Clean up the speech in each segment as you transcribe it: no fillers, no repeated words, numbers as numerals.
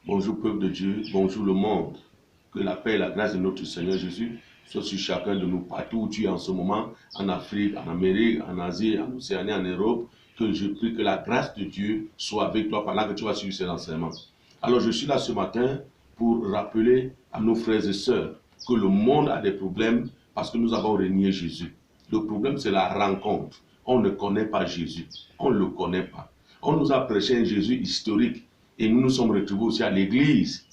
Bonjour peuple de Dieu, bonjour le monde. Que la paix et la grâce de notre Seigneur Jésus soient sur chacun de nous, partout où tu es en ce moment, en Afrique, en Amérique, en Asie, en Océanie, en Europe. Que je prie que la grâce de Dieu soit avec toi pendant que tu vas suivre ces enseignements. Alors je suis là ce matin pour rappeler à nos frères et sœurs que le monde a des problèmes parce que nous avons renié Jésus. Le problème c'est la rencontre. On ne connaît pas Jésus, on ne le connaît pas. On nous a prêché un Jésus historique et nous nous sommes retrouvés aussi à l'église.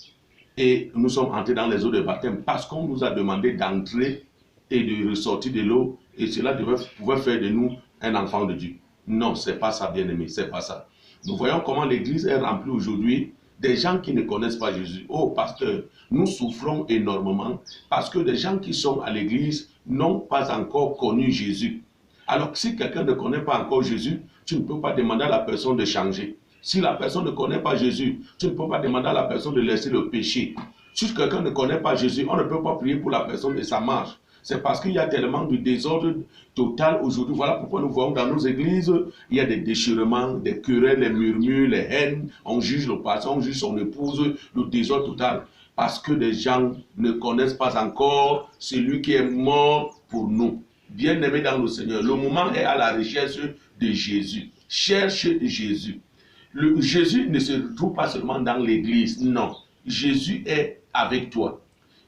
Et nous sommes entrés dans les eaux de baptême parce qu'on nous a demandé d'entrer et de ressortir de l'eau. Et cela pouvait faire de nous un enfant de Dieu. Non, ce n'est pas ça, bien-aimé, ce n'est pas ça. Nous voyons comment l'église est remplie aujourd'hui des gens qui ne connaissent pas Jésus. Oh, pasteur, nous souffrons énormément parce que des gens qui sont à l'église n'ont pas encore connu Jésus. Alors, si quelqu'un ne connaît pas encore Jésus, tu ne peux pas demander à la personne de changer. Si la personne ne connaît pas Jésus, tu ne peux pas demander à la personne de laisser le péché. Si quelqu'un ne connaît pas Jésus, on ne peut pas prier pour la personne et ça marche. C'est parce qu'il y a tellement de désordre total aujourd'hui. Voilà pourquoi nous voyons dans nos églises, il y a des déchirements, des querelles, les murmures, les haines. On juge le pasteur, on juge son épouse, le désordre total. Parce que les gens ne connaissent pas encore celui qui est mort pour nous. Bien-aimés dans le Seigneur, le moment est à la recherche de Jésus. Cherche Jésus. Jésus ne se trouve pas seulement dans l'église, non. Jésus est avec toi.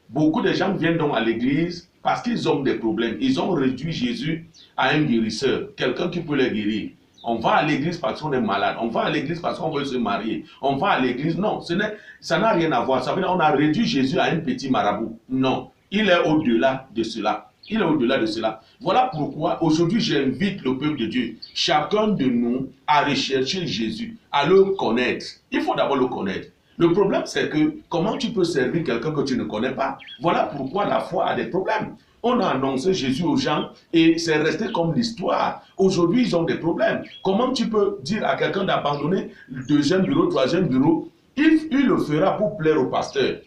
Beaucoup de gens viennent donc à l'église parce qu'ils ont des problèmes. Ils ont réduit Jésus à un guérisseur, quelqu'un qui peut les guérir. On va à l'église parce qu'on est malade. On va à l'église parce qu'on veut se marier. On va à l'église, non. Ça n'a rien à voir. Ça veut dire qu'on a réduit Jésus à un petit marabout. Non. Il est au-delà de cela. Il est au-delà de cela. Voilà pourquoi aujourd'hui j'invite le peuple de Dieu, chacun de nous, à rechercher Jésus, à le connaître. Il faut d'abord le connaître. Le problème c'est que comment tu peux servir quelqu'un que tu ne connais pas? Voilà pourquoi la foi a des problèmes. On a annoncé Jésus aux gens et c'est resté comme l'histoire. Aujourd'hui ils ont des problèmes. Comment tu peux dire à quelqu'un d'abandonner le deuxième bureau, troisième bureau? Il le fera pour plaire au pasteur.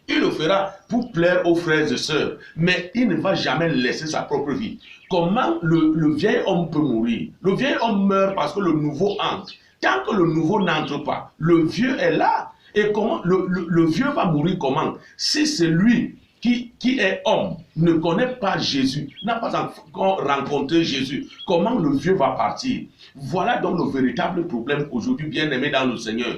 Il le fera pour plaire aux frères et sœurs, mais il ne va jamais laisser sa propre vie. Comment le vieil homme peut mourir? Le vieil homme meurt parce que le nouveau entre. Tant que le nouveau n'entre pas, le vieux est là. Et comment le vieux va mourir comment? Si c'est lui qui est homme, ne connaît pas Jésus, n'a pas encore rencontré Jésus, comment le vieux va partir? Voilà donc le véritable problème aujourd'hui, bien-aimé dans le Seigneur.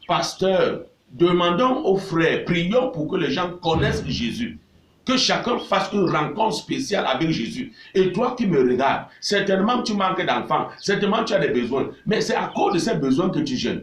Pasteur, demandons aux frères, prions pour que les gens connaissent Jésus. Que chacun fasse une rencontre spéciale avec Jésus. Et toi qui me regardes, certainement tu manques d'enfants, certainement tu as des besoins, mais c'est à cause de ces besoins que tu jeûnes.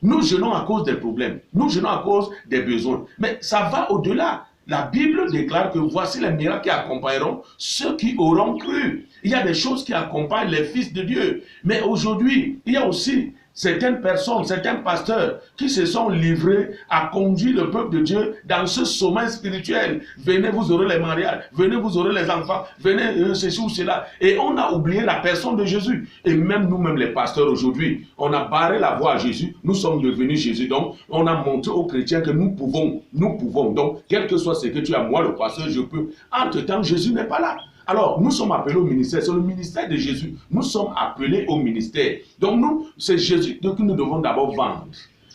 Nous jeûnons à cause des problèmes, nous jeûnons à cause des besoins, mais ça va au-delà. La Bible déclare que voici les miracles qui accompagneront ceux qui auront cru. Il y a des choses qui accompagnent les fils de Dieu. Mais aujourd'hui, il y a aussi certaines personnes, certains pasteurs qui se sont livrés à conduire le peuple de Dieu dans ce sommeil spirituel. Venez, vous aurez les mariages, venez, vous aurez les enfants, venez, ceci ou cela. Et on a oublié la personne de Jésus. Et même nous-mêmes les pasteurs aujourd'hui, on a barré la voie à Jésus, nous sommes devenus Jésus. Donc, on a montré aux chrétiens que nous pouvons. Donc, quel que soit ce que tu as, moi le pasteur, je peux. Entre-temps, Jésus n'est pas là. Alors, nous sommes appelés au ministère, c'est le ministère de Jésus. Nous sommes appelés au ministère. Donc nous, c'est Jésus que nous devons d'abord vendre.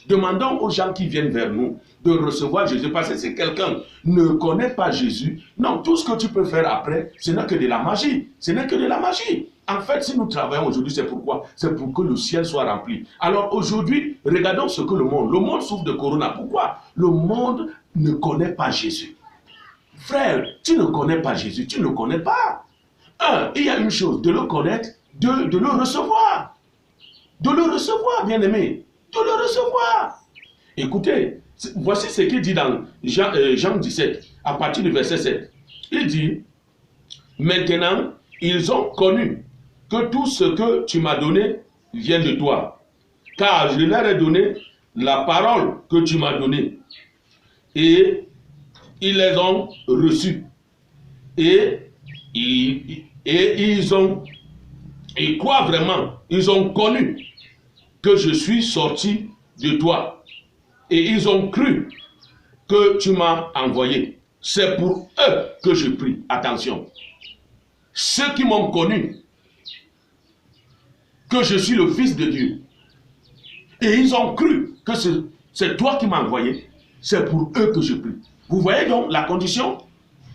Demandons aux gens qui viennent vers nous de recevoir Jésus. Parce que si quelqu'un ne connaît pas Jésus, non, tout ce que tu peux faire après, ce n'est que de la magie. Ce n'est que de la magie. En fait, si nous travaillons aujourd'hui, c'est pourquoi? C'est pour que le ciel soit rempli. Alors aujourd'hui, regardons ce que le monde souffre de corona. Pourquoi? Le monde ne connaît pas Jésus. Frère, tu ne connais pas Jésus, tu ne le connais pas. Il y a une chose, de le connaître, de le recevoir. De le recevoir, bien-aimé. De le recevoir. Écoutez, voici ce qu'il dit dans Jean 17, à partir du verset 7. Il dit, maintenant, ils ont connu que tout ce que tu m'as donné vient de toi. Car je leur ai donné la parole que tu m'as donnée. Et ils les ont reçus. Et ils croient vraiment, ils ont connu que je suis sorti de toi. Et ils ont cru que tu m'as envoyé. C'est pour eux que je prie. Attention. Ceux qui m'ont connu, que je suis le Fils de Dieu. Et ils ont cru que C'est toi qui m'as envoyé. C'est pour eux que je prie. Vous voyez donc la condition?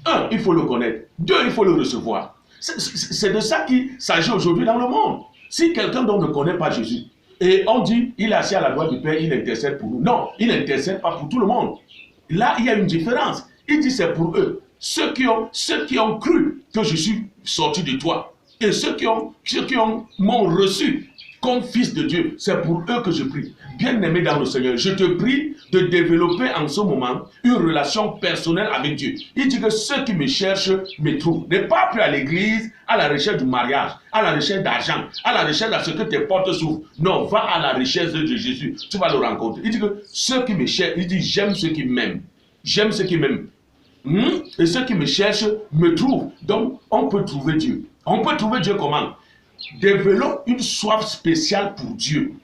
Un, il faut le connaître. Deux, il faut le recevoir. C'est de ça qu'il s'agit aujourd'hui dans le monde. Si quelqu'un donc ne connaît pas Jésus, et on dit, il est assis à la droite du Père, il intercède pour nous. Non, il n'intercède pas pour tout le monde. Là, il y a une différence. Il dit c'est pour eux. Ceux qui ont cru que je suis sorti de toi. Et ceux qui m'ont reçu comme fils de Dieu, c'est pour eux que je prie. Bien-aimé dans le Seigneur, je te prie de développer en ce moment une relation personnelle avec Dieu. Il dit que ceux qui me cherchent me trouvent. Ne pas plus à l'église, à la recherche du mariage, à la recherche d'argent, à la recherche de ce que tes portes s'ouvrent. Non, va à la recherche de Jésus. Tu vas le rencontrer. Il dit que ceux qui me cherchent, il dit j'aime ceux qui m'aiment. J'aime ceux qui m'aiment. Et ceux qui me cherchent me trouvent. Donc, on peut trouver Dieu. On peut trouver Dieu comment? Développe une soif spéciale pour Dieu.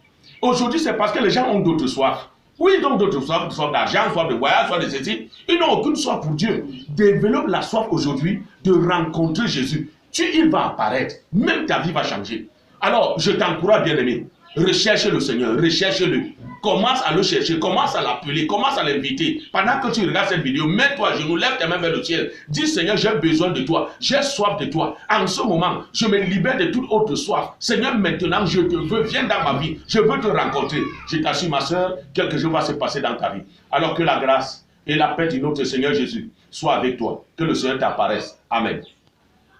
Aujourd'hui, c'est parce que les gens ont d'autres soifs. Oui, ils ont d'autres soifs, soif d'argent, soif de voyage, soif de ceci. Ils n'ont aucune soif pour Dieu. Développe la soif aujourd'hui de rencontrer Jésus. Il va apparaître. Même ta vie va changer. Alors, je t'encourage, bien-aimé. Recherche le Seigneur, recherche-le. Commence à le chercher, commence à l'appeler, commence à l'inviter. Pendant que tu regardes cette vidéo, mets-toi à genoux, lève tes mains vers le ciel. Dis Seigneur, j'ai besoin de toi, j'ai soif de toi. En ce moment, je me libère de toute autre soif. Seigneur, maintenant, je te veux, viens dans ma vie, je veux te rencontrer. Je t'assure, ma soeur, quelque chose va se passer dans ta vie. Alors que la grâce et la paix de notre Seigneur Jésus soient avec toi. Que le Seigneur t'apparaisse. Amen.